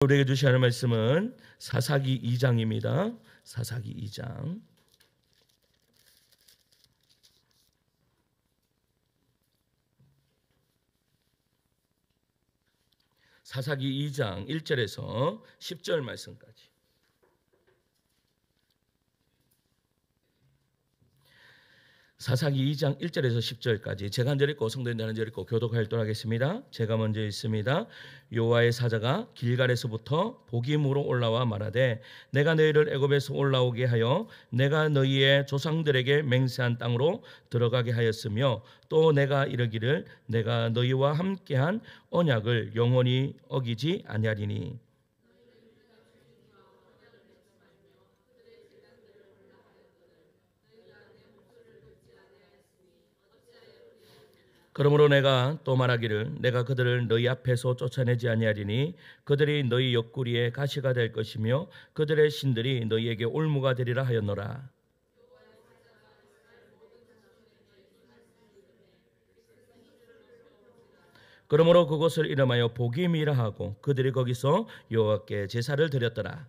우리에게 주시는 말씀은 사사기 2장입니다. 사사기 2장. 사사기 2장 1절에서 10절 말씀까지. 사사기 2장 1절에서 10절까지 제가 한 절 읽고 성도님들 한 절 읽고 교독 활동하겠습니다. 제가 먼저 읽습니다. 여호와의 사자가 길갈에서부터 보김으로 올라와 말하되 내가 너희를 애굽에서 올라오게 하여 내가 너희의 조상들에게 맹세한 땅으로 들어가게 하였으며 또 내가 이르기를 내가 너희와 함께한 언약을 영원히 어기지 아니하리니 그러므로 내가 또 말하기를 내가 그들을 너희 앞에서 쫓아내지 아니하리니 그들이 너희 옆구리에 가시가 될 것이며 그들의 신들이 너희에게 올무가 되리라 하였노라. 그러므로 그곳을 이름하여 보김이라 하고 그들이 거기서 여호와께 제사를 드렸더라.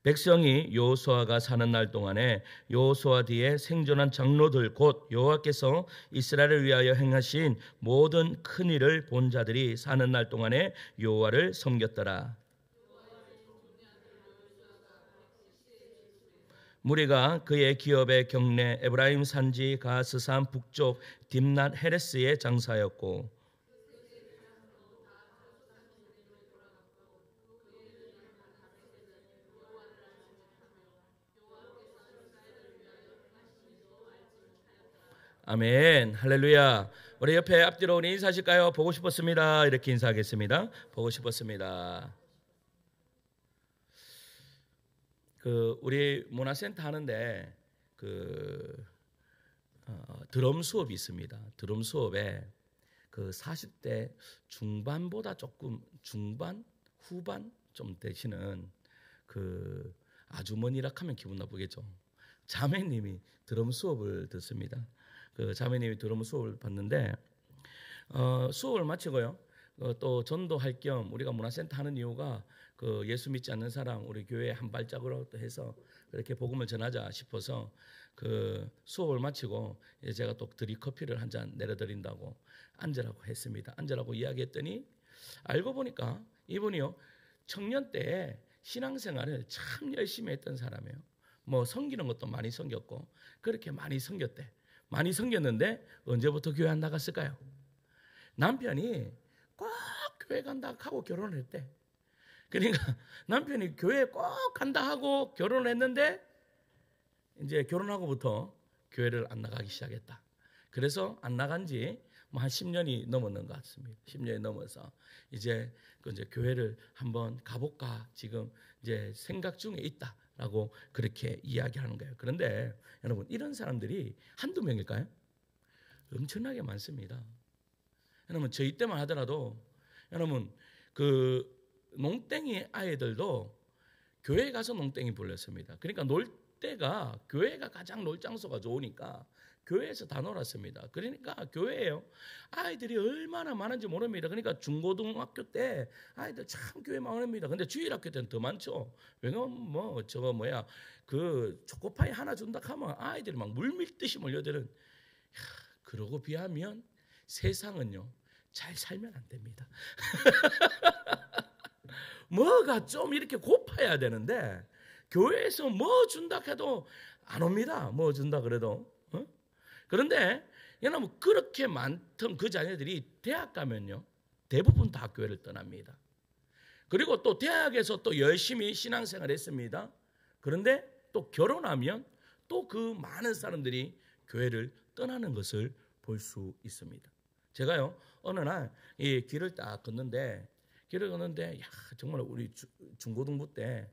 백성이 여호수아가 사는 날 동안에 여호수아 뒤에 생존한 장로들 곧 여호와께서 이스라엘을 위하여 행하신 모든 큰 일을 본 자들이 사는 날 동안에 여호와를 섬겼더라. 무리가 그의 기업의 경내 에브라임 산지 가스산 북쪽 딥낫 헤레스의 장사였고 아멘. 할렐루야. 우리 옆에 앞뒤로 우리 인사하실까요? 보고 싶었습니다. 이렇게 인사하겠습니다. 보고 싶었습니다. 우리 문화센터 하는데 드럼 수업이 있습니다. 드럼 수업에 40대 중반보다 조금 중반 후반 좀 되시는 아주머니라 하면 기분 나쁘겠죠. 자매님이 드럼 수업을 듣습니다. 자매님이 드럼 수업을 받는데 수업을 마치고요. 또 전도할 겸 우리가 문화센터 하는 이유가 예수 믿지 않는 사람 우리 교회 한 발짝으로 해서 그렇게 복음을 전하자 싶어서 수업을 마치고 제가 또 드립커피를 한 잔 내려드린다고 앉으라고 했습니다. 앉으라고 이야기했더니 알고 보니까 이분이요 청년 때 신앙생활을 참 열심히 했던 사람이에요. 뭐 섬기는 것도 많이 섬겼고 그렇게 많이 섬겼대. 많이 섬겼는데 언제부터 교회 안 나갔을까요? 남편이 꼭 교회 간다 하고 결혼을 했대. 그러니까 남편이 교회 꼭 간다 하고 결혼을 했는데 이제 결혼하고부터 교회를 안 나가기 시작했다. 그래서 안 나간 지 뭐 한 10년이 넘었는 것 같습니다. 10년이 넘어서 이제 교회를 한번 가볼까 지금 이제 생각 중에 있다라고 그렇게 이야기하는 거예요. 그런데 여러분 이런 사람들이 한두 명일까요? 엄청나게 많습니다. 여러분 저희 때만 하더라도 여러분 농땡이 아이들도 교회에 가서 농땡이 불렀습니다. 그러니까 놀 때가 교회가 가장 놀 장소가 좋으니까 교회에서 다 놀았습니다. 그러니까 교회에요. 아이들이 얼마나 많은지 모릅니다. 그러니까 중고등학교 때 아이들 참 교회 많습니다. 근데 주일학교 때는 더 많죠. 왜냐면 초코파이 하나 준다 하면 아이들이 막 물밀듯이 몰려드는. 그러고 비하면 세상은요 잘 살면 안 됩니다. 뭐가 좀 이렇게 고파야 되는데 교회에서 뭐 준다 해도 안 옵니다. 뭐 준다 그래도. 그런데 여러분 그렇게 많던 그 자녀들이 대학 가면요 대부분 다 교회를 떠납니다. 그리고 또 대학에서 또 열심히 신앙생활 했습니다. 그런데 또 결혼하면 또 그 많은 사람들이 교회를 떠나는 것을 볼 수 있습니다. 제가요 어느 날 이 길을 딱 걷는데 정말 우리 중고등부 때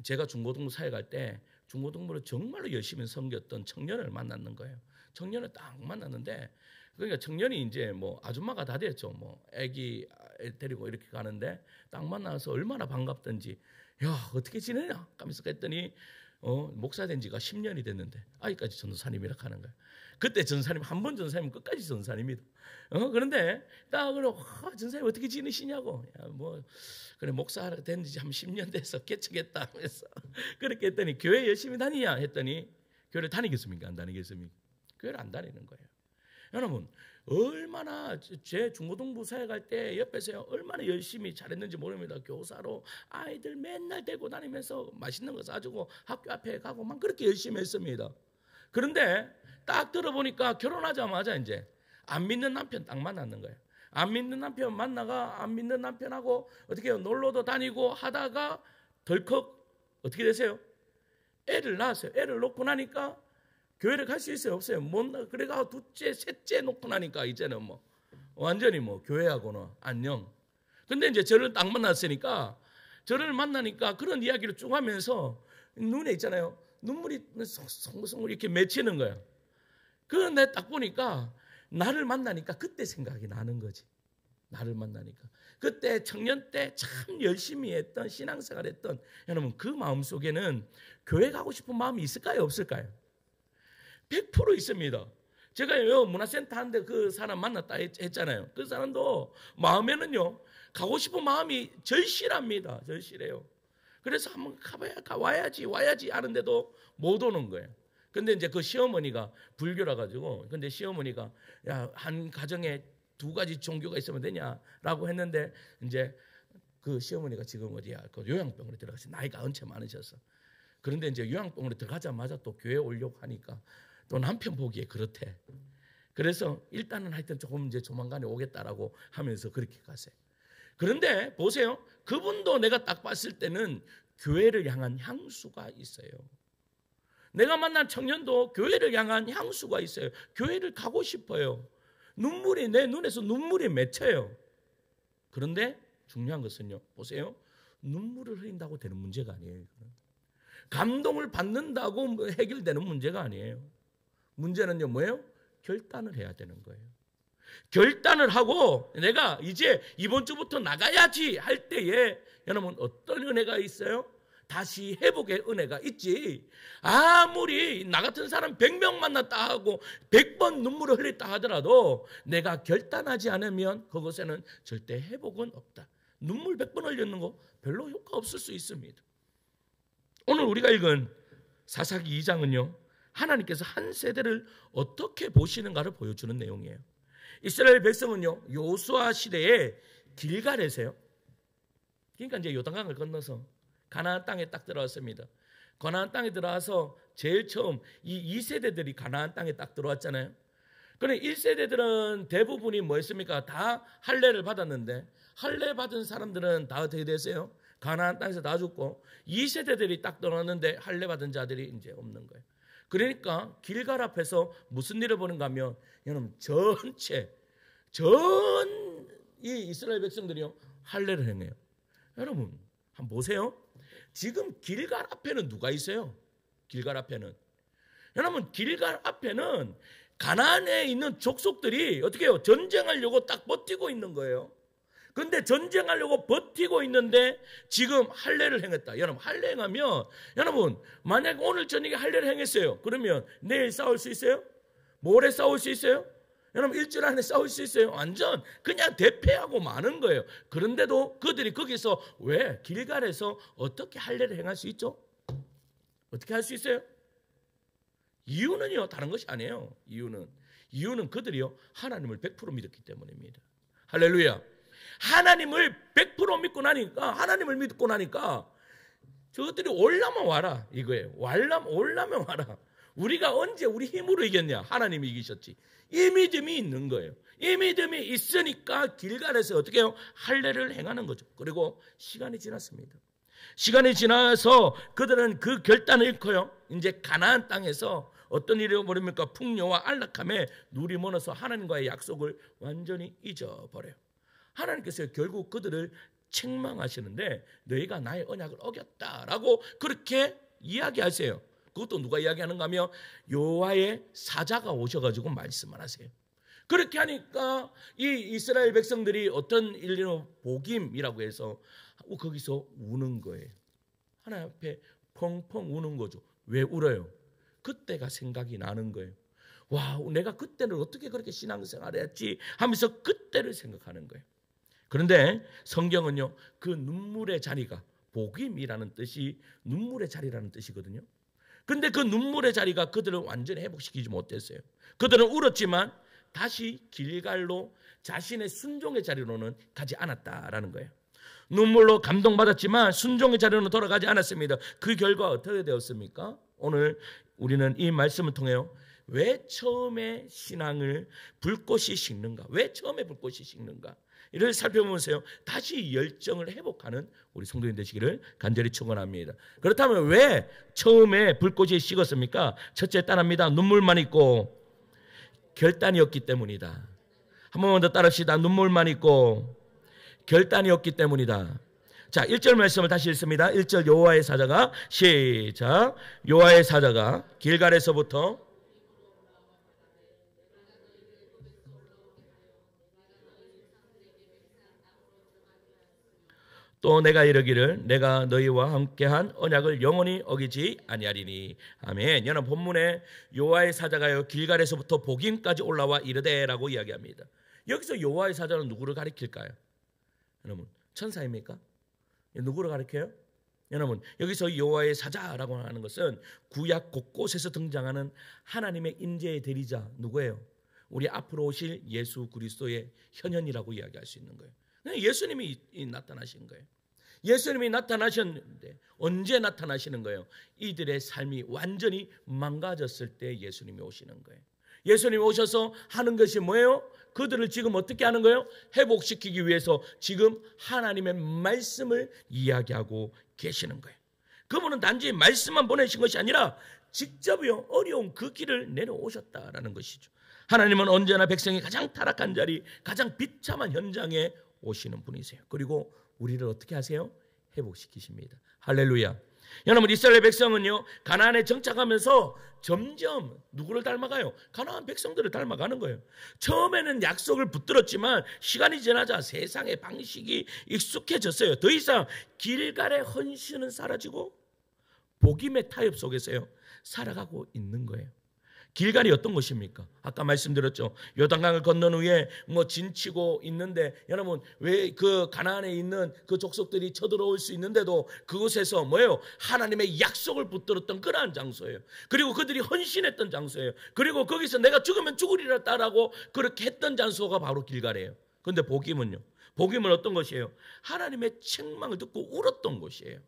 제가 중고등부 사회 갈 때 중고등부를 정말로 열심히 섬겼던 청년을 만났는 거예요. 청년을 딱 만났는데 그러니까 청년이 이제 뭐 아줌마가 다 됐죠. 뭐 아기 데리고 이렇게 가는데 딱 만나서 얼마나 반갑던지 야 어떻게 지내냐 하면서 했더니 목사 된 지가 10년이 됐는데 아직까지 전도사님이라 하는 거야. 그때 전사님 한 번 전사님 끝까지 전사님이다. 그런데 딱 그래 전사님 어떻게 지내시냐고. 야, 뭐 그래 목사 된 지 한 10년 돼서 개척했다 하면서 그렇게 했더니 교회 열심히 다니냐 했더니 교회를 다니겠습니까? 안 다니겠습니까? 교회를 안 다니는 거예요. 여러분 얼마나 제 중고등부 사회 갈 때 옆에서 얼마나 열심히 잘했는지 모릅니다. 교사로 아이들 맨날 데리고 다니면서 맛있는 거 사주고 학교 앞에 가고 막 그렇게 열심히 했습니다. 그런데 딱 들어보니까 결혼하자마자 이제 안 믿는 남편 딱 만났는 거예요. 안 믿는 남편 만나가 안 믿는 남편하고 어떻게 해요? 놀러도 다니고 하다가 덜컥 어떻게 되세요? 애를 낳았어요. 애를 놓고 나니까 교회를 갈 수 있어요? 없어요? 못 그래가 둘째, 셋째 놓고 나니까 이제는 뭐 완전히 뭐 교회하고는 안녕. 근데 이제 저를 딱 만났으니까 저를 만나니까 그런 이야기를 쭉 하면서 눈에 있잖아요. 눈물이 송글송글 이렇게 맺히는 거예요. 그런데 딱 보니까 나를 만나니까 그때 생각이 나는 거지. 나를 만나니까. 그때 청년 때 참 열심히 했던 신앙생활 했던 여러분 그 마음속에는 교회 가고 싶은 마음이 있을까요? 없을까요? 100% 있습니다. 제가 문화센터 한데 그 사람 만났다 했잖아요. 그 사람도 마음에는요 가고 싶은 마음이 절실합니다. 절실해요. 그래서 한번 와야지 하는데도 못 오는 거예요. 근데 이제 그 시어머니가 불교라 가지고 근데 시어머니가 야, 한 가정에 2가지 종교가 있으면 되냐라고 했는데 이제 그 시어머니가 지금 어디야 그 요양병원에 들어가서 나이가 언체 많으셔서 그런데 이제 요양병원에 들어가자마자 또 교회 오려고 하니까 또 남편 보기에 그렇대. 그래서 일단은 하여튼 조금 이제 조만간에 오겠다라고 하면서 그렇게 가세요. 그런데 보세요. 그분도 내가 딱 봤을 때는 교회를 향한 향수가 있어요. 내가 만난 청년도 교회를 향한 향수가 있어요. 교회를 가고 싶어요. 눈물이 내 눈에서 눈물이 맺혀요. 그런데 중요한 것은요. 보세요. 눈물을 흘린다고 되는 문제가 아니에요. 감동을 받는다고 해결되는 문제가 아니에요. 문제는요 뭐예요? 결단을 해야 되는 거예요. 결단을 하고 내가 이제 이번 주부터 나가야지 할 때에 여러분 어떤 은혜가 있어요? 다시 회복의 은혜가 있지. 아무리 나 같은 사람 100명 만났다 하고 100번 눈물을 흘렸다 하더라도 내가 결단하지 않으면 그것에는 절대 회복은 없다. 눈물 100번 흘리는 거 별로 효과 없을 수 있습니다. 오늘 우리가 읽은 사사기 2장은요 하나님께서 한 세대를 어떻게 보시는가를 보여주는 내용이에요. 이스라엘 백성은요 요수아 시대에 길갈에서요. 그러니까 이제 요단강을 건너서 가나안 땅에 딱 들어왔습니다. 가나안 땅에 들어와서 제일 처음 이 2세대들이 가나안 땅에 딱 들어왔잖아요. 그런데 1세대들은 대부분이 뭐였습니까? 다 할례를 받았는데 할례 받은 사람들은 다 어떻게 됐어요? 가나안 땅에서 다 죽고 2세대들이 딱 들어왔는데 할례 받은 자들이 이제 없는 거예요. 그러니까 길갈 앞에서 무슨 일을 보는가 하면 여러분 전 이 이스라엘 백성들이요 할례를 행해요. 여러분 한번 보세요. 지금 길갈 앞에는 누가 있어요? 길갈 앞에는 여러분 길갈 앞에는 가나안에 있는 족속들이 어떻게 해요? 전쟁하려고 딱 버티고 있는 거예요. 근데 전쟁하려고 버티고 있는데 지금 할례를 행했다. 여러분 할례 행하면 여러분 만약 오늘 저녁에 할례를 행했어요. 그러면 내일 싸울 수 있어요? 모레 싸울 수 있어요? 여러분 일주일 안에 싸울 수 있어요? 완전 그냥 대패하고 마는 거예요. 그런데도 그들이 거기서 왜 길갈에서 어떻게 할례를 행할 수 있죠? 어떻게 할 수 있어요? 이유는요 다른 것이 아니에요. 이유는 그들이요 하나님을 100% 믿었기 때문입니다. 할렐루야. 하나님을 100% 믿고 나니까 하나님을 믿고 나니까 저것들이 올라면 와라 이거예요. 올라면 와라. 우리가 언제 우리 힘으로 이겼냐? 하나님이 이기셨지. 이 믿음이 있는 거예요. 이 믿음이 있으니까 길갈에서 어떻게 해요? 할례를 행하는 거죠. 그리고 시간이 지났습니다. 시간이 지나서 그들은 그 결단을 잃고요. 이제 가나안 땅에서 어떤 일이 벌입니까? 풍요와 안락함에 누리 멀어서 하나님과의 약속을 완전히 잊어버려요. 하나님께서 결국 그들을 책망하시는데 너희가 나의 언약을 어겼다라고 그렇게 이야기하세요. 그것도 누가 이야기하는가 하면 여호와의 사자가 오셔가지고 말씀을 하세요. 그렇게 하니까 이 이스라엘 백성들이 어떤 일로 복임이라고 해서 거기서 우는 거예요. 하나님 앞에 펑펑 우는 거죠. 왜 울어요? 그때가 생각이 나는 거예요. 와, 내가 그때는 어떻게 그렇게 신앙생활을 했지 하면서 그때를 생각하는 거예요. 그런데 성경은요, 그 눈물의 자리가, 복임이라는 뜻이 눈물의 자리라는 뜻이거든요. 근데 그 눈물의 자리가 그들을 완전히 회복시키지 못했어요. 그들은 울었지만 다시 길갈로 자신의 순종의 자리로는 가지 않았다라는 거예요. 눈물로 감동받았지만 순종의 자리로는 돌아가지 않았습니다. 그 결과 어떻게 되었습니까? 오늘 우리는 이 말씀을 통해요, 왜 처음에 신앙을 불꽃이 식는가? 왜 처음에 불꽃이 식는가? 이를 살펴보면서요, 다시 열정을 회복하는 우리 성도님 되시기를 간절히 축원합니다. 그렇다면 왜 처음에 불꽃이 식었습니까? 첫째 따라합니다. 눈물만 있고 결단이 없기 때문이다. 한 번만 더 따라합시다. 눈물만 있고 결단이 없기 때문이다. 자, 1절 말씀을 다시 읽습니다. 1절 여호와의 사자가, 시작. 여호와의 사자가 길갈에서부터 또 내가 이르기를 내가 너희와 함께한 언약을 영원히 어기지 아니하리니. 아멘. 여러분, 본문에 여호와의 사자가요 길갈에서부터 복임까지 올라와 이르되라고 이야기합니다. 여기서 여호와의 사자는 누구를 가리킬까요? 여러분, 천사입니까? 누구를 가리켜요? 여러분, 여기서 여호와의 사자라고 하는 것은 구약 곳곳에서 등장하는 하나님의 임재의 대리자, 누구예요? 우리 앞으로 오실 예수 그리스도의 현현이라고 이야기할 수 있는 거예요. 예수님이 나타나신 거예요. 예수님이 나타나셨는데 언제 나타나시는 거예요? 이들의 삶이 완전히 망가졌을 때 예수님이 오시는 거예요. 예수님이 오셔서 하는 것이 뭐예요? 그들을 지금 어떻게 하는 거예요? 회복시키기 위해서 지금 하나님의 말씀을 이야기하고 계시는 거예요. 그분은 단지 말씀만 보내신 것이 아니라 직접요 어려운 그 길을 내려오셨다라는 것이죠. 하나님은 언제나 백성이 가장 타락한 자리, 가장 비참한 현장에 오시는 분이세요. 그리고 우리를 어떻게 하세요? 회복시키십니다. 할렐루야. 여러분, 이스라엘 백성은요 가나안에 정착하면서 점점 누구를 닮아가요? 가나안 백성들을 닮아가는 거예요. 처음에는 약속을 붙들었지만 시간이 지나자 세상의 방식이 익숙해졌어요. 더 이상 길갈의 헌신은 사라지고 복임의 타협 속에서요 살아가고 있는 거예요. 길갈이 어떤 곳입니까? 아까 말씀드렸죠. 요단강을 건넌 후에 진치고 있는데, 여러분, 왜 그 가나안에 있는 그 족속들이 쳐들어올 수 있는데도 그곳에서 뭐예요? 하나님의 약속을 붙들었던 그러한 장소예요. 그리고 그들이 헌신했던 장소예요. 그리고 거기서 내가 죽으면 죽으리라 따라고 그렇게 했던 장소가 바로 길갈이에요. 그런데 복임은요? 복임은 어떤 것이에요? 하나님의 책망을 듣고 울었던 곳이에요.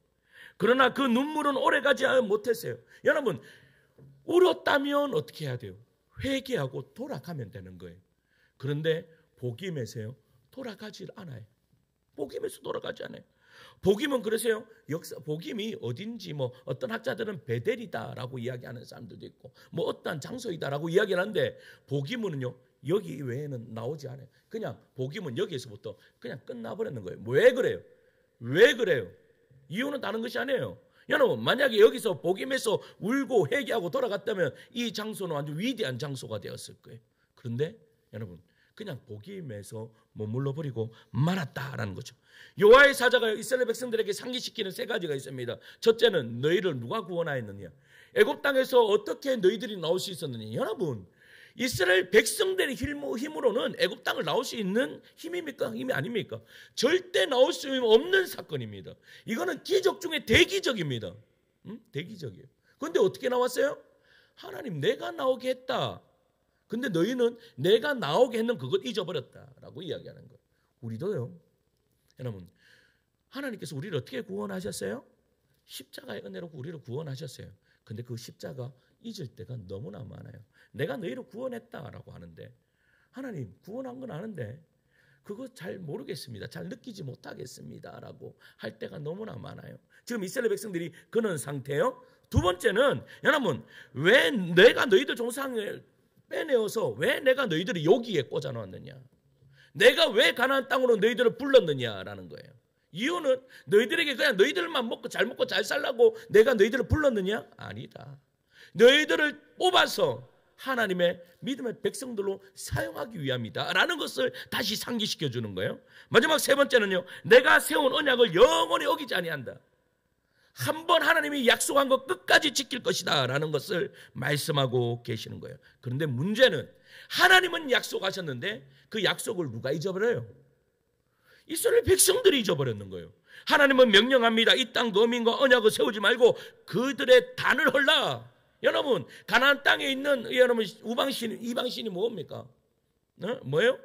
그러나 그 눈물은 오래가지 못했어요. 여러분, 울었다면 어떻게 해야 돼요? 회개하고 돌아가면 되는 거예요. 그런데 복임에서요 돌아가지 않아요. 복임에서 돌아가지 않아요. 복임은 그러세요. 복임이 어딘지 어떤 학자들은 베델이다라고 이야기하는 사람들도 있고 어떤 장소이다라고 이야기하는데, 복임은요 여기 외에는 나오지 않아요. 그냥 복임은 여기에서부터 그냥 끝나버리는 거예요. 왜 그래요? 왜 그래요? 이유는 다른 것이 아니에요. 여러분, 만약에 여기서 복임에서 울고 회개하고 돌아갔다면 이 장소는 아주 위대한 장소가 되었을 거예요. 그런데 여러분, 그냥 복임에서 머물러 버리고 말았다라는 거죠. 여호와의 사자가 이스라엘 백성들에게 상기시키는 세 가지가 있습니다. 첫째는 너희를 누가 구원하였느냐? 애굽 땅에서 어떻게 너희들이 나올 수 있었느냐? 여러분, 이스라엘 백성들의 힘으로는 애굽 땅을 나올 수 있는 힘입니까? 힘이 아닙니까? 절대 나올 수 없는 사건입니다. 이거는 기적 중에 대기적입니다. 대기적이에요. 그런데 어떻게 나왔어요? 하나님, 내가 나오게 했다. 근데 너희는 내가 나오게 했는 그것 잊어버렸다라고 이야기하는 거예요. 우리도요. 여러분, 하나님께서 우리를 어떻게 구원하셨어요? 십자가의 은혜로 우리를 구원하셨어요. 근데 그 십자가 잊을 때가 너무나 많아요. 내가 너희를 구원했다라고 하는데, 하나님 구원한 건 아는데 그거 잘 모르겠습니다. 잘 느끼지 못하겠습니다라고 할 때가 너무나 많아요. 지금 이스라엘 백성들이 그런 상태예요. 두 번째는, 여러분, 왜 내가 너희들 종상을 빼내어서 왜 내가 너희들을 여기에 꽂아놓았느냐? 내가 왜 가나안 땅으로 너희들을 불렀느냐라는 거예요. 이유는 너희들에게 그냥 너희들만 먹고 잘 살라고 내가 너희들을 불렀느냐? 아니다. 너희들을 뽑아서 하나님의 믿음의 백성들로 사용하기 위함이다 라는 것을 다시 상기시켜 주는 거예요. 마지막 세 번째는요, 내가 세운 언약을 영원히 어기지 아니한다. 한번 하나님이 약속한 것 끝까지 지킬 것이다 라는 것을 말씀하고 계시는 거예요. 그런데 문제는 하나님은 약속하셨는데 그 약속을 누가 잊어버려요? 이스라엘 백성들이 잊어버렸는 거예요. 하나님은 명령합니다. 이 땅 거민과 언약을 세우지 말고 그들의 단을 헐라. 여러분, 가나안 땅에 있는 여러분 우방신, 이방신이 뭡니까? 뭐예요?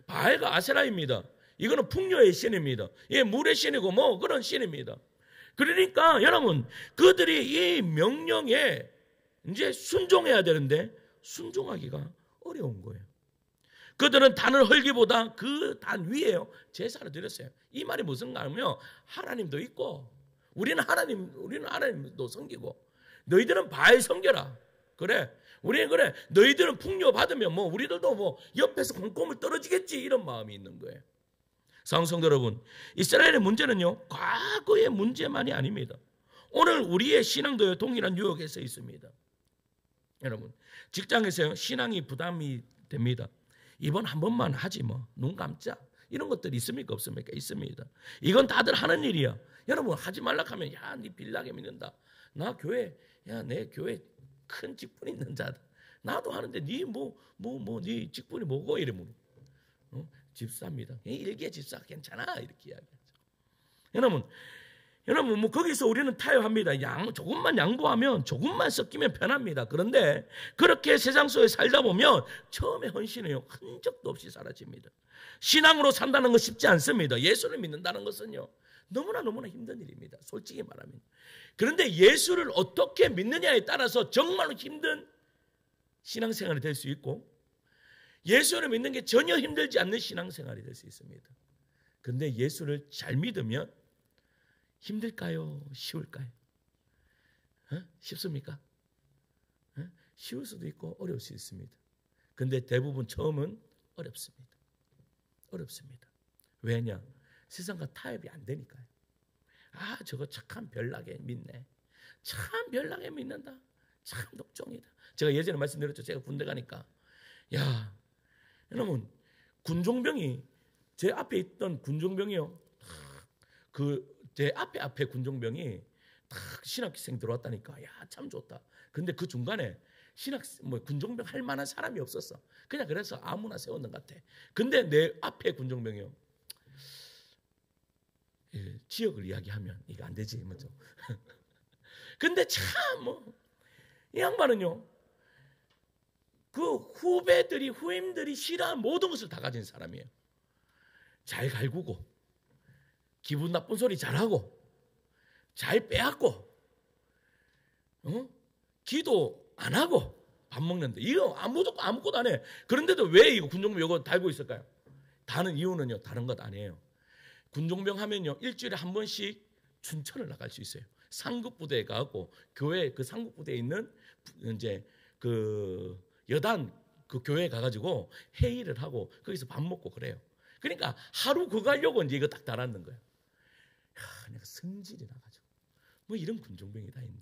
바알과 아세라입니다. 이거는 풍요의 신입니다. 예, 물의 신이고 뭐 그런 신입니다. 그러니까 여러분, 그들이 이 명령에 이제 순종해야 되는데 순종하기가 어려운 거예요. 그들은 단을 헐기보다 그 단 위에요 제사를 드렸어요. 이 말이 무슨 말이냐면 하나님도 있고 우리는 하나님도 섬기고 너희들은 바알 섬겨라. 그래, 우리는 그래. 너희들은 풍요 받으면 뭐 우리들도 뭐 옆에서 콩고물 떨어지겠지 이런 마음이 있는 거예요. 사랑성도 여러분, 이스라엘의 문제는요 과거의 문제만이 아닙니다. 오늘 우리의 신앙도 동일한 유혹에 서 있습니다. 여러분, 직장에서요 신앙이 부담이 됩니다. 이번 한 번만 하지 뭐 눈 감자 이런 것들이 있습니까? 없습니까? 있습니다. 이건 다들 하는 일이야. 여러분, 하지 말라 하면 야, 네 빌라게 믿는다. 나 교회, 야, 내 교회 큰 직분 있는 자다. 나도 하는데 네 네 직분이 뭐고 이러면 집사입니다. 일개 집사 괜찮아 이렇게 이야기하죠. 여러분 뭐 거기서 우리는 타협합니다. 조금만 양보하면 조금만 섞이면 편합니다. 그런데 그렇게 세상 속에 살다 보면 처음에 헌신해요 흔적도 없이 사라집니다. 신앙으로 산다는 건 쉽지 않습니다. 예수를 믿는다는 것은요 너무나 힘든 일입니다. 솔직히 말하면. 그런데 예수를 어떻게 믿느냐에 따라서 정말로 힘든 신앙생활이 될 수 있고 예수를 믿는 게 전혀 힘들지 않는 신앙생활이 될 수 있습니다. 그런데 예수를 잘 믿으면 힘들까요? 쉬울까요? 쉽습니까? 쉬울 수도 있고 어려울 수 있습니다. 그런데 대부분 처음은 어렵습니다. 왜냐? 세상과 타협이 안 되니까요. 아, 저거 착한 별나게 믿네. 참 별나게 믿는다. 참 독종이다. 제가 예전에 말씀드렸죠. 제가 군대 가니까 야, 여러분 군종병이 제 앞에 있던 군종병이요. 제 앞에 군종병이 딱 신학생 들어왔다니까. 야, 참 좋다. 근데 그 중간에 군종병 할 만한 사람이 없었어. 그냥 그래서 아무나 세웠는 것 같아. 근데 내 앞에 군종병이요. 지역을 이야기하면 이거 안 되지, 맞죠? 근데 참 이 양반은요. 그 후임들이 싫어하는 모든 것을 다 가진 사람이에요. 잘 갈구고 기분 나쁜 소리 잘하고 잘 빼앗고 기도 안 하고 밥 먹는데 이거 아무것도 안 해. 그런데도 왜 이거 군종병 이거 달고 있을까요? 다른 이유는요 다른 것 아니에요. 군종병 하면요 일주일에 한 번씩 춘천을 나갈 수 있어요. 상급부대에 가고 교회 그 상급부대에 있는 이제 그 여단 그 교회에 가가지고 회의를 하고 거기서 밥 먹고 그래요. 그러니까 하루 그거 하려고 이제 이거 딱 달았는 거예요. 내가 성질이 나가지고 뭐 이런 군종병이 다 있네.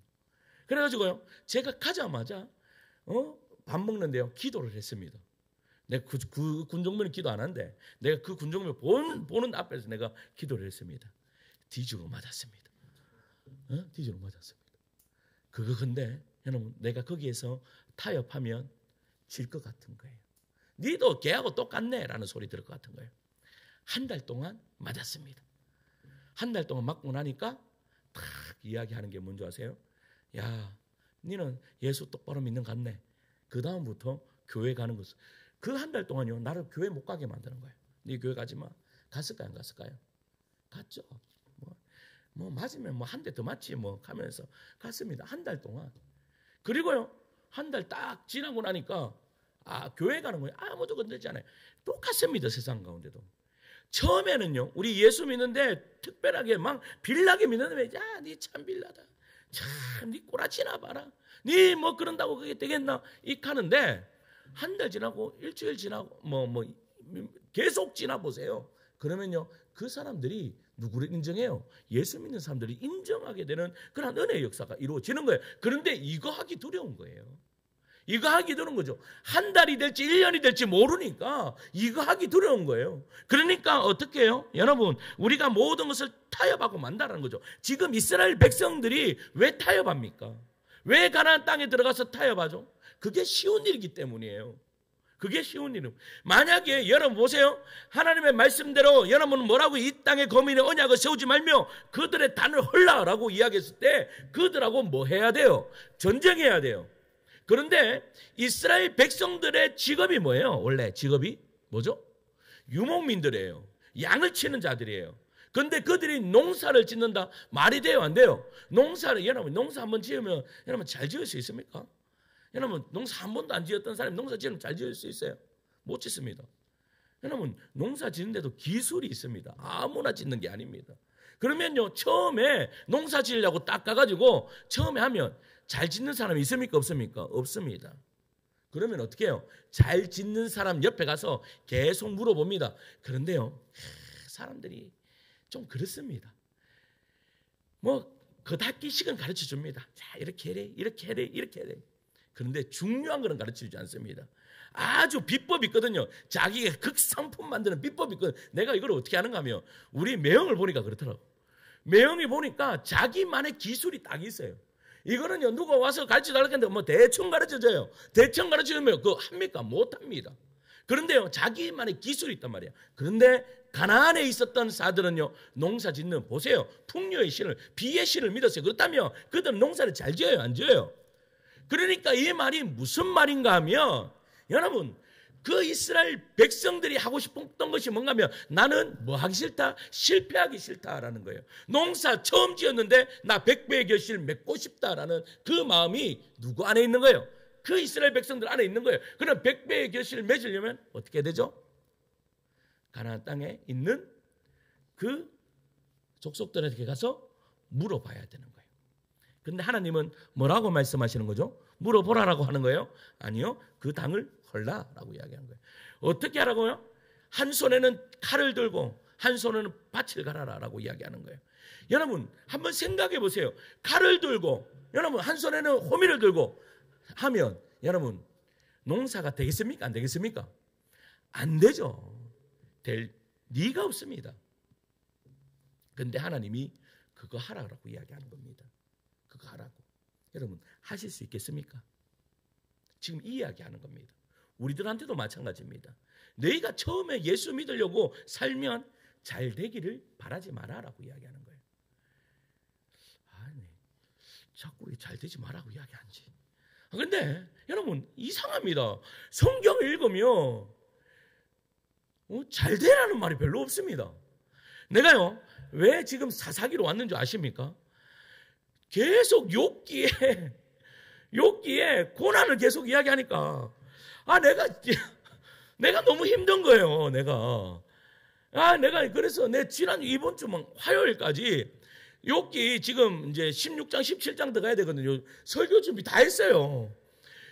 그래가지고요 제가 가자마자 밥 먹는데요 기도를 했습니다. 내가 그 군종병이 기도 안 한대. 내가 그 군종병 보는 앞에서 내가 기도를 했습니다. 뒤지고 맞았습니다. 뒤지고 맞았습니다. 그거 근데 여러분 내가 거기에서 타협하면 질 것 같은 거예요. 니도 걔하고 똑같네 라는 소리 들을 것 같은 거예요. 한 달 동안 맞았습니다. 한 달 동안 맞고 나니까 탁 이야기하는 게 뭔지 아세요? 야, 니는 예수 똑바로 믿는 것 같네. 그 다음부터 교회 가는 것을 그 한 달 동안요 나를 교회 못 가게 만드는 거예요. 니 교회 가지 마. 갔을까요? 안 갔을까요? 갔죠. 뭐 맞으면 뭐 한 대 더 맞지 뭐 하면서 갔습니다. 한 달 동안. 그리고요 한 달 딱 지나고 나니까 교회 가는 거예요. 아무도 건들지 않아요. 똑같습니다. 세상 가운데도. 처음에는요 우리 예수 믿는데 특별하게 막 빌라게 믿는데 야, 니 참 빌라다. 참, 니 꼬라치나 봐라. 니 뭐 그런다고 그게 되겠나? 이 하는데 한 달 지나고 일주일 지나고 뭐 계속 지나 보세요. 그러면요 그 사람들이 누구를 인정해요? 예수 믿는 사람들이 인정하게 되는 그런 은혜의 역사가 이루어지는 거예요. 그런데 이거 하기 두려운 거예요. 이거 하기 두려운 거죠. 한 달이 될지 1년이 될지 모르니까 이거 하기 두려운 거예요. 그러니까 어떻게 해요? 여러분, 우리가 모든 것을 타협하고 만다라는 거죠. 지금 이스라엘 백성들이 왜 타협합니까? 왜 가나안 땅에 들어가서 타협하죠? 그게 쉬운 일이기 때문이에요. 그게 쉬운 일이에요. 만약에 여러분 보세요. 하나님의 말씀대로 여러분은 뭐라고 이 땅에 거민의 언약을 세우지 말며 그들의 단을 헐라라고 이야기했을 때 그들하고 뭐 해야 돼요? 전쟁해야 돼요. 그런데 이스라엘 백성들의 직업이 뭐예요? 원래 직업이 뭐죠? 유목민들이에요. 양을 치는 자들이에요. 그런데 그들이 농사를 짓는다. 말이 돼요? 안 돼요? 농사를, 여러분 농사 한번 지으면 여러분 잘 지을 수 있습니까? 여러분 농사 한 번도 안 지었던 사람이 농사 지으면 잘 지을 수 있어요? 못 짓습니다. 여러분 농사 짓는데도 기술이 있습니다. 아무나 짓는 게 아닙니다. 그러면요 처음에 농사 지으려고 딱 가가지고 처음에 하면 잘 짓는 사람이 있습니까? 없습니까? 없습니다. 그러면 어떻게 해요? 잘 짓는 사람 옆에 가서 계속 물어봅니다. 그런데요 사람들이 좀 그렇습니다. 뭐 겉핥기식은 가르쳐 줍니다. 자 이렇게 해래 이렇게 해래 이렇게 해래. 그런데 중요한 거는 가르쳐주지 않습니다. 아주 비법이 있거든요. 자기가 극상품 만드는 비법이 있거든요. 내가 이걸 어떻게 하는가 하면 우리 매형을 보니까 그렇더라고. 매형이 보니까 자기만의 기술이 딱 있어요. 이거는요 누가 와서 가르쳐달라고 했는데 뭐 대충 가르쳐줘요. 대충 가르쳐주면 그거 합니까? 못합니다. 그런데요 자기만의 기술이 있단 말이야. 그런데 가나안에 있었던 사들은요 농사 짓는 보세요. 풍요의 신을 비의 신을 믿었어요. 그렇다면 그들은 농사를 잘 지어요? 안 지어요? 그러니까 이 말이 무슨 말인가 하면 여러분 그 이스라엘 백성들이 하고 싶었던 것이 뭔가 하면 나는 뭐 하기 싫다? 실패하기 싫다라는 거예요. 농사 처음 지었는데 나 100배의 결실 맺고 싶다라는 그 마음이 누구 안에 있는 거예요? 그 이스라엘 백성들 안에 있는 거예요. 그럼 100배의 결실을 맺으려면 어떻게 되죠? 가나안 땅에 있는 그 족속들에게 가서 물어봐야 되는 거예요. 그런데 하나님은 뭐라고 말씀하시는 거죠? 물어보라라고 하는 거예요? 아니요. 그 당을 헐라라고 이야기하는 거예요. 어떻게 하라고요? 한 손에는 칼을 들고 한 손에는 밭을 갈아라라고 이야기하는 거예요. 여러분 한번 생각해 보세요. 칼을 들고 여러분 한 손에는 호미를 들고 하면 여러분 농사가 되겠습니까? 안 되겠습니까? 안 되죠. 될 리가 없습니다. 그런데 하나님이 그거 하라고 이야기하는 겁니다. 그거 하라고. 여러분 하실 수 있겠습니까? 지금 이 이야기하는 겁니다. 우리들한테도 마찬가지입니다. 너희가 처음에 예수 믿으려고 살면 잘 되기를 바라지 마라라고 이야기하는 거예요. 아니, 자꾸 잘 되지 마라고 이야기하지. 그런데 여러분 이상합니다. 성경을 읽으면 잘 되라는 말이 별로 없습니다. 내가요 왜 지금 사사기로 왔는 줄 아십니까? 계속 욥기에 고난을 계속 이야기하니까 내가 너무 힘든 거예요. 내가 그래서 지난 이번 주 화요일까지 욥기 지금 이제 16장 17장 들어가야 되거든요. 설교 준비 다 했어요.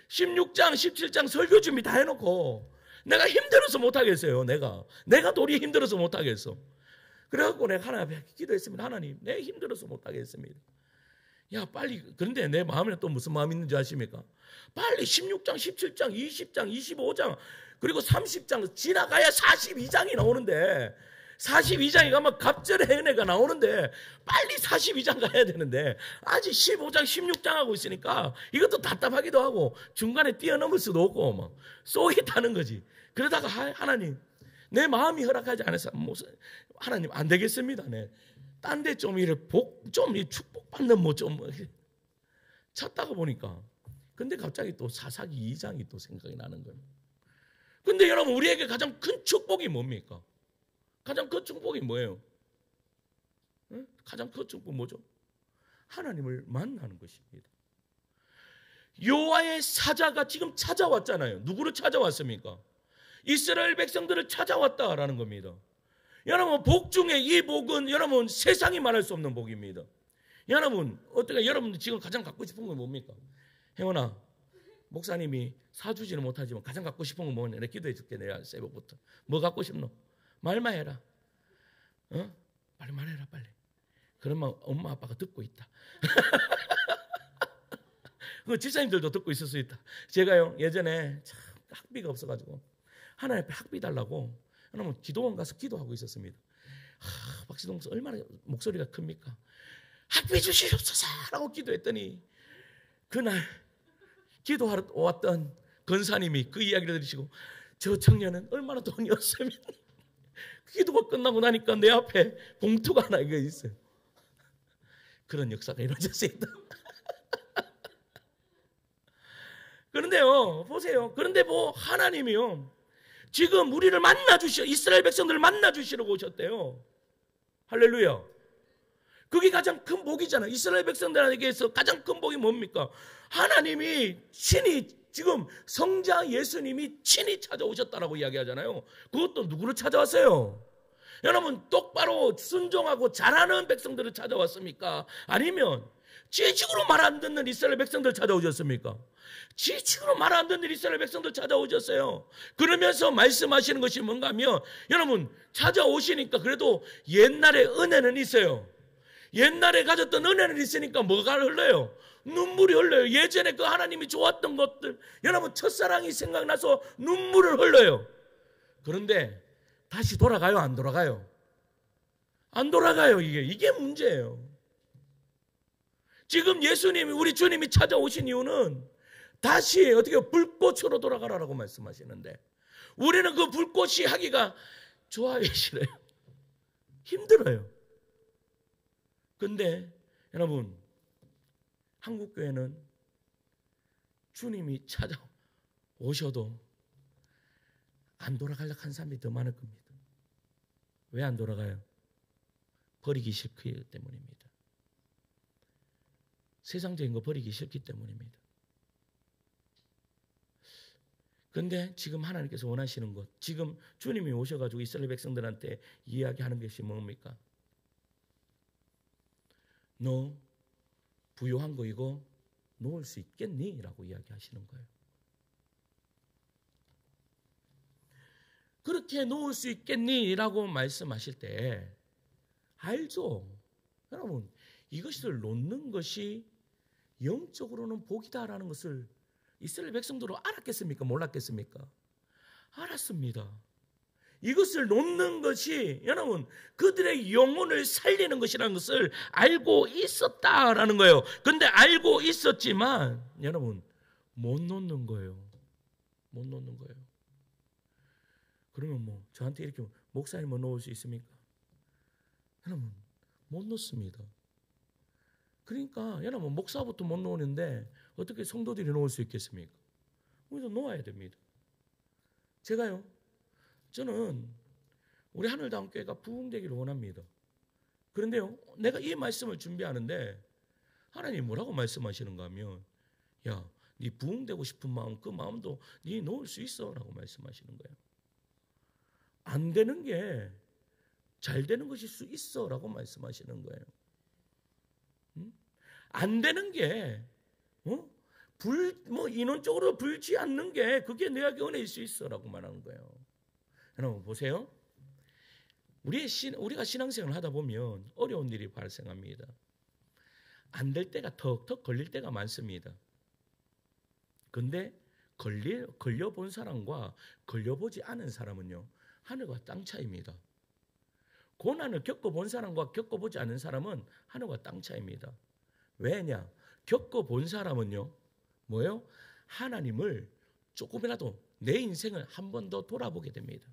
16장 17장 설교 준비 다 해놓고 내가 힘들어서 못하겠어요. 내가 도리어 힘들어서 못하겠어. 그래갖고 내가 하나님 앞에 기도했습니다. 하나님 내가 힘들어서 못하겠습니다. 야 빨리. 그런데 내 마음에는 또 무슨 마음이 있는지 아십니까? 빨리 16장 17장 20장 25장 그리고 30장 지나가야 42장이 나오는데 42장이 가면 갑절의 은혜가 나오는데 빨리 42장 가야 되는데 아직 15장 16장 하고 있으니까 이것도 답답하기도 하고 중간에 뛰어넘을 수도 없고 막 쏘이 타는 거지. 그러다가 하나님 내 마음이 허락하지 않아서 하나님 안 되겠습니다. 딴 데 좀 축복받는 좀 찾다가 보니까 근데 갑자기 또 사사기 2장이 또 생각이 나는 거예요. 근데 여러분 우리에게 가장 큰 축복이 뭡니까? 가장 큰 축복이 뭐예요? 가장 큰 축복 뭐죠? 하나님을 만나는 것입니다. 여호와의 사자가 지금 찾아왔잖아요. 누구를 찾아왔습니까? 이스라엘 백성들을 찾아왔다라는 겁니다. 여러분 복 중에 이 복은 여러분 세상이 말할 수 없는 복입니다. 여러분 어떻게 여러분들 지금 가장 갖고 싶은 건 뭡니까? 혜원아 목사님이 사주지는 못하지만 가장 갖고 싶은 건 뭐냐? 내가 기도해 줄게. 내가 새벽부터 뭐 갖고 싶노? 말만 해라. 빨리 말해라 빨리. 그러면 엄마 아빠가 듣고 있다. 그 집사님들도 듣고 있을 수 있다. 제가요 예전에 참 학비가 없어가지고 하나님 앞에 학비 달라고 하나님 기도원 가서 기도하고 있었습니다. 박시동 목사 얼마나 목소리가 큽니까? 학비 주시옵소서라고 기도했더니 그날 기도하러 왔던 권사님이 그 이야기를 들으시고 저 청년은 얼마나 돈이 없으면 기도가 끝나고 나니까 내 앞에 봉투가 하나 이거 있어요. 그런 역사가 이루어졌습니다. 그런데요 보세요. 그런데 뭐 하나님이요 지금 우리를 만나주시어 이스라엘 백성들을 만나주시려고 오셨대요. 할렐루야. 그게 가장 큰 복이잖아요. 이스라엘 백성들에게서 가장 큰 복이 뭡니까? 하나님이 친히 지금 성자 예수님이 친히 찾아오셨다라고 이야기하잖아요. 그것도 누구를 찾아왔어요? 여러분 똑바로 순종하고 잘하는 백성들을 찾아왔습니까? 아니면 지식으로 말 안 듣는 이스라엘 백성들 찾아오셨습니까? 지식으로 말 안 듣는 이스라엘 백성들 찾아오셨어요. 그러면서 말씀하시는 것이 뭔가 하면 여러분 찾아오시니까 그래도 옛날에 은혜는 있어요. 옛날에 가졌던 은혜는 있으니까 뭐가 흘러요? 눈물이 흘러요. 예전에 그 하나님이 좋았던 것들 여러분 첫사랑이 생각나서 눈물을 흘러요. 그런데 다시 돌아가요? 안 돌아가요? 안 돌아가요. 이게 문제예요. 지금 예수님이 우리 주님이 찾아오신 이유는 다시 어떻게 불꽃으로 돌아가라라고 말씀하시는데 우리는 그 불꽃이 하기가 좋아요, 싫어요? 힘들어요. 근데 여러분 한국교회는 주님이 찾아오셔도 안 돌아가려고 하는 사람이 더 많을 겁니다. 왜 안 돌아가요? 버리기 싫기 때문입니다. 세상적인 거 버리기 싫기 때문입니다. 그런데 지금 하나님께서 원하시는 것, 지금 주님이 오셔가지고 이스라엘 백성들한테 이야기하는 것이 뭡니까? 너 부요한 거 이거 놓을 수 있겠니? 라고 이야기하시는 거예요. 그렇게 놓을 수 있겠니? 라고 말씀하실 때 알죠? 여러분 이것을 놓는 것이 영적으로는 복이다라는 것을 이스라엘 백성들은 알았겠습니까? 몰랐겠습니까? 알았습니다. 이것을 놓는 것이 여러분 그들의 영혼을 살리는 것이라는 것을 알고 있었다라는 거예요. 근데 알고 있었지만 여러분 못 놓는 거예요. 못 놓는 거예요. 그러면 뭐 저한테 이렇게 목사님은 놓을 수 있습니까? 여러분 못 놓습니다. 그러니까 여러분 목사부터 못 놓는데 어떻게 성도들이 놓을 수 있겠습니까? 우리도 놓아야 됩니다. 저는 우리 하늘다운교회가 부흥되기를 원합니다. 그런데요 내가 이 말씀을 준비하는데 하나님 뭐라고 말씀하시는가 하면 야, 네 부흥되고 싶은 마음 그 마음도 네 놓을 수 있어 라고 말씀하시는 거예요. 안 되는 게 잘 되는 것일 수 있어 라고 말씀하시는 거예요. 안 되는 게 인원적으로 불지 않는 게 그게 내게 은혜일 수 있어 라고 말하는 거예요. 여러분 보세요. 우리가 신앙생활을 하다 보면 어려운 일이 발생합니다. 안 될 때가 턱턱 걸릴 때가 많습니다. 근데 걸려본 사람과 걸려보지 않은 사람은요 하늘과 땅 차이입니다. 고난을 겪어본 사람과 겪어보지 않은 사람은 하늘과 땅 차이입니다. 왜냐? 겪어본 사람은요 뭐예요? 하나님을 조금이라도 내 인생을 한 번 더 돌아보게 됩니다.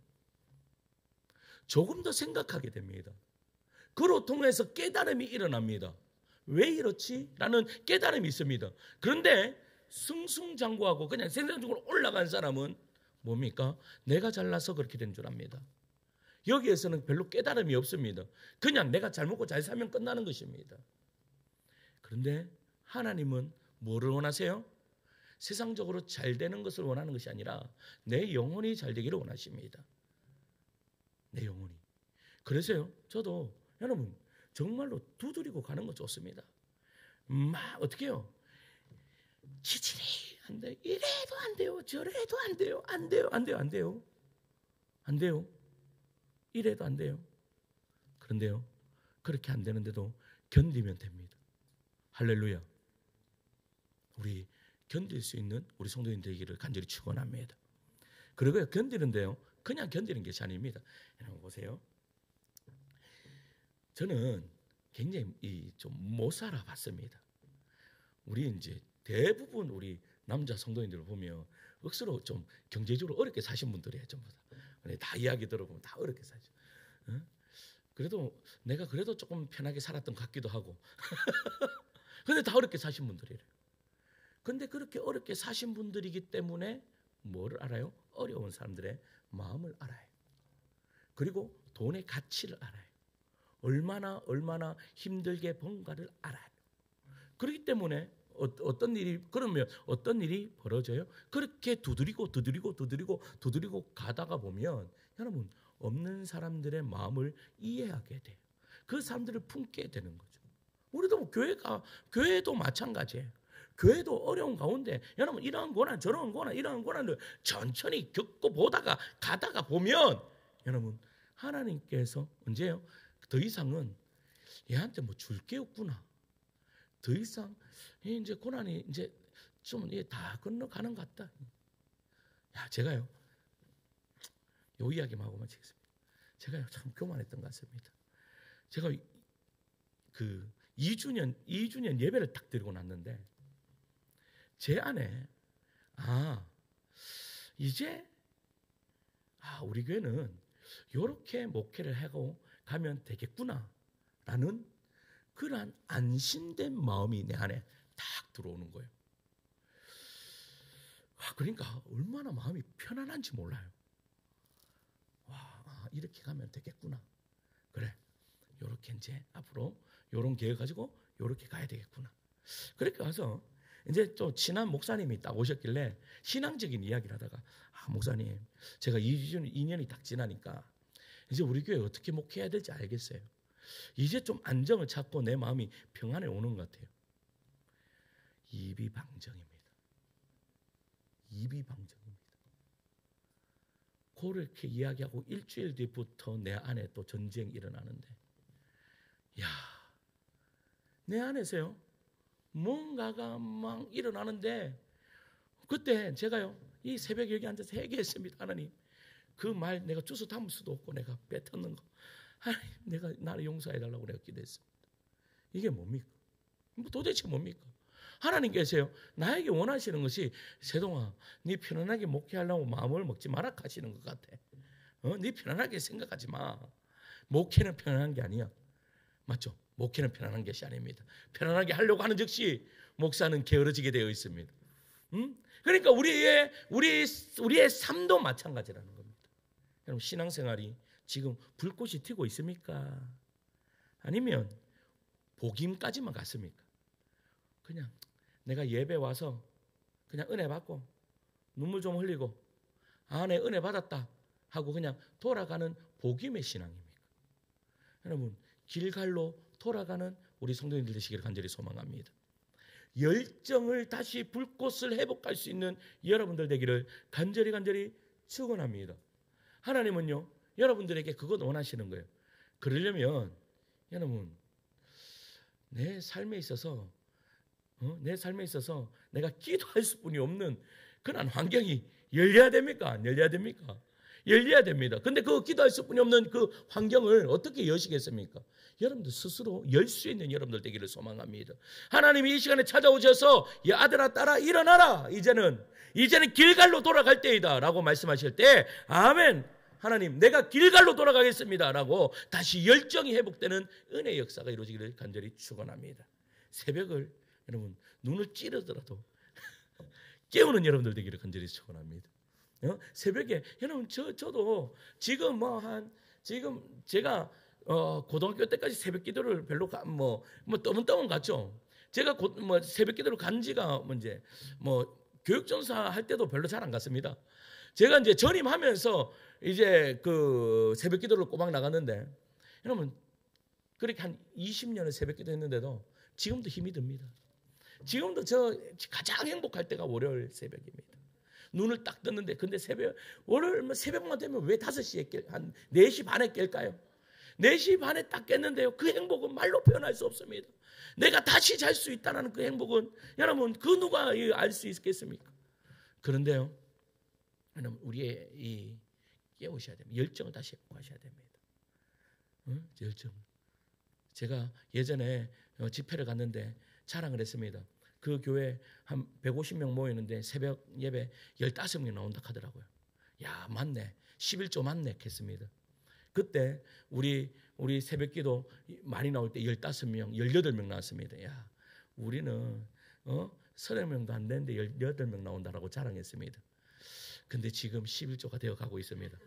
조금 더 생각하게 됩니다. 그로 통해서 깨달음이 일어납니다. 왜 이렇지? 라는 깨달음이 있습니다. 그런데 승승장구하고 그냥 생산적으로 올라간 사람은 뭡니까? 내가 잘나서 그렇게 된 줄 압니다. 여기에서는 별로 깨달음이 없습니다. 그냥 내가 잘 먹고 잘 살면 끝나는 것입니다. 그런데 하나님은 뭐를 원하세요? 세상적으로 잘 되는 것을 원하는 것이 아니라 내 영혼이 잘 되기를 원하십니다. 내 영혼이. 그래서요 저도 여러분 정말로 두드리고 가는 거 좋습니다. 막 어떻게 해요? 지질이 안 돼요. 이래도 안 돼요. 저래도 안 돼요. 안 돼요. 안 돼요. 안 돼요. 안 돼요. 이래도 안 돼요. 그런데요 그렇게 안 되는데도 견디면 됩니다. 할렐루야. 우리 견딜 수 있는 우리 성도님 되기를 간절히 축원합니다. 그리고 견디는데요, 그냥 견디는 것이 아닙니다. 여러분 보세요. 저는 굉장히 좀 못 살아봤습니다. 우리 이제 대부분 우리 남자 성도님들을 보면 억수로 좀 경제적으로 어렵게 사신 분들이에요, 전부 다. 다 이야기 들어보면 다 어렵게 사죠. 그래도 내가 그래도 조금 편하게 살았던 것 같기도 하고. 근데 다 어렵게 사신 분들이래요. 근데 그렇게 어렵게 사신 분들이기 때문에 뭐를 알아요? 어려운 사람들의 마음을 알아요. 그리고 돈의 가치를 알아요. 얼마나 힘들게 번가를 알아요. 그렇기 때문에 어떤 일이 벌어져요? 그렇게 두드리고 가다가 보면 여러분 없는 사람들의 마음을 이해하게 돼요. 그 사람들을 품게 되는 거죠. 우리도 뭐 교회도 마찬가지예요. 교회도 어려운 가운데 여러분 이런 고난 저런 고난 이런 고난을 천천히 겪고 보다가 가다가 보면 여러분 하나님께서 언제요? 더 이상은 얘한테 뭐 줄 게 없구나. 더 이상 이제 고난이 이제 좀 다 건너가는 것 같다. 야, 제가요 요 이야기만 하고만 치겠습니다. 제가요 참 교만했던 것 같습니다. 제가 그 2주년 예배를 딱 드리고 났는데 제 안에 이제 우리 교회는 이렇게 목회를 하고 가면 되겠구나라는 그러한 안심된 마음이 내 안에 딱 들어오는 거예요. 그러니까 얼마나 마음이 편안한지 몰라요. 이렇게 가면 되겠구나. 그래, 이렇게 이제 앞으로 이런 계획 가지고 이렇게 가야 되겠구나. 그렇게 가서 이제 또 친한 목사님이 딱 오셨길래 신앙적인 이야기를 하다가 목사님, 제가 2년이 딱 지나니까 이제 우리 교회 어떻게 목회해야 될지 알겠어요. 이제 좀 안정을 찾고 내 마음이 평안에 오는 것 같아요. 입이 방정입니다. 그렇게 이야기하고 일주일 뒤부터 내 안에 또 전쟁이 일어나는데 내 안에서요 뭔가가 막 일어나는데 그때 제가요 이 새벽에 여기 앉아서 회개했습니다. 하나님 그 말 내가 주워 담을 수도 없고 내가 뱉었는 거 하나님 내가 나를 용서해달라고 내가 기도했습니다. 이게 뭡니까? 도대체 뭡니까? 하나님께서요 나에게 원하시는 것이 세동아 네 편안하게 목회하려고 마음을 먹지 마라 하시는 것 같아. 네 편안하게 생각하지 마. 목회는 편안한 게 아니야. 맞죠? 목회는 편안한 것이 아닙니다. 편안하게 하려고 하는 즉시 목사는 게으러지게 되어 있습니다. 그러니까 우리의 삶도 마찬가지라는 겁니다. 여러분 신앙생활이 지금 불꽃이 튀고 있습니까? 아니면 복임까지만 갔습니까? 그냥 내가 예배 와서 그냥 은혜 받고 눈물 좀 흘리고 내 은혜 받았다 하고 그냥 돌아가는 복임의 신앙입니까? 여러분 길갈로 돌아가는 우리 성도님들 되시기를 간절히 소망합니다. 열정을 다시 불꽃을 회복할 수 있는 여러분들 되기를 간절히 축원합니다. 하나님은요 여러분들에게 그것 원하시는 거예요. 그러려면 여러분 내 삶에 있어서 내가 기도할 수뿐이 없는 그런 환경이 열려야 됩니까? 안 열려야 됩니까? 열려야 됩니다. 근데 그 기도할 수뿐이 없는 그 환경을 어떻게 여시겠습니까? 여러분들 스스로 열 수 있는 여러분들 되기를 소망합니다. 하나님이 이 시간에 찾아오셔서 야 아들아 딸아 일어나라. 이제는 길갈로 돌아갈 때이다 라고 말씀하실 때 아멘. 하나님 내가 길갈로 돌아가겠습니다 라고 다시 열정이 회복되는 은혜의 역사가 이루어지기를 간절히 축원합니다. 새벽을 여러분 눈을 찌르더라도 깨우는 여러분들 되기를 간절히 축원합니다. 새벽에 여러분 저도 지금 지금 제가 고등학교 때까지 새벽 기도를 별로 떠문떠문 갔죠. 제가 새벽 기도를 간 지가 이제 교육전사 할 때도 별로 잘 안 갔습니다. 제가 이제 전임하면서 이제 그 새벽 기도를 꼬박 나갔는데 여러분 그렇게 한 20년을 새벽 기도 했는데도 지금도 힘이 듭니다. 지금도 저 가장 행복할 때가 월요일 새벽입니다. 눈을 딱 떴는데 근데 월요일 새벽만 되면 왜 5시에 한 4시 반에 깰까요? 4시 반에 딱 깼는데요. 그 행복은 말로 표현할 수 없습니다. 내가 다시 잘 수 있다는 그 행복은 여러분 그 누가 알 수 있겠습니까? 그런데요. 여러분 우리의 이 깨우셔야 됩니다. 열정을 다시 회복하셔야 됩니다. 열정. 제가 예전에 집회를 갔는데 자랑을 했습니다. 그 교회 한 150명 모이는데 새벽 예배 15명 나온다 하더라고요. 야, 맞네. 11조 맞네 했습니다. 그때 우리 새벽 기도 많이 나올 때 15명, 18명 나왔습니다. 야, 우리는 30명도 안 되는데 18명 나온다라고 자랑했습니다. 근데 지금 11조가 되어 가고 있습니다.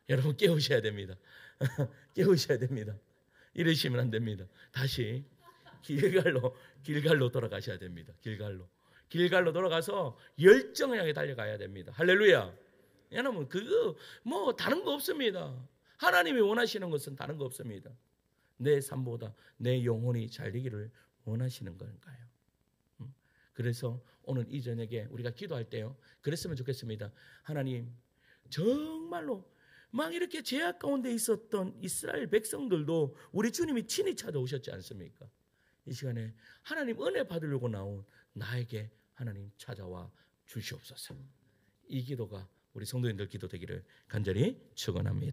여러분 깨우셔야 됩니다. 깨우셔야 됩니다. 이러시면 안 됩니다. 다시 길갈로 돌아가셔야 됩니다. 길갈로 돌아가서 열정을 향해 달려가야 됩니다. 할렐루야. 여러분 그거 뭐 다른 거 없습니다. 하나님이 원하시는 것은 다른 거 없습니다. 내 삶보다 내 영혼이 잘 되기를 원하시는 건가요? 그래서 오늘 이 저녁에 우리가 기도할 때요, 그랬으면 좋겠습니다. 하나님, 정말로 막 이렇게 죄악 가운데 있었던 이스라엘 백성들도 우리 주님이 친히 찾아오셨지 않습니까? 이 시간에 하나님 은혜 받으려고 나온 나에게 하나님 찾아와 주시옵소서. 이 기도가 우리 성도님들 기도 되기를 간절히 축원합니다.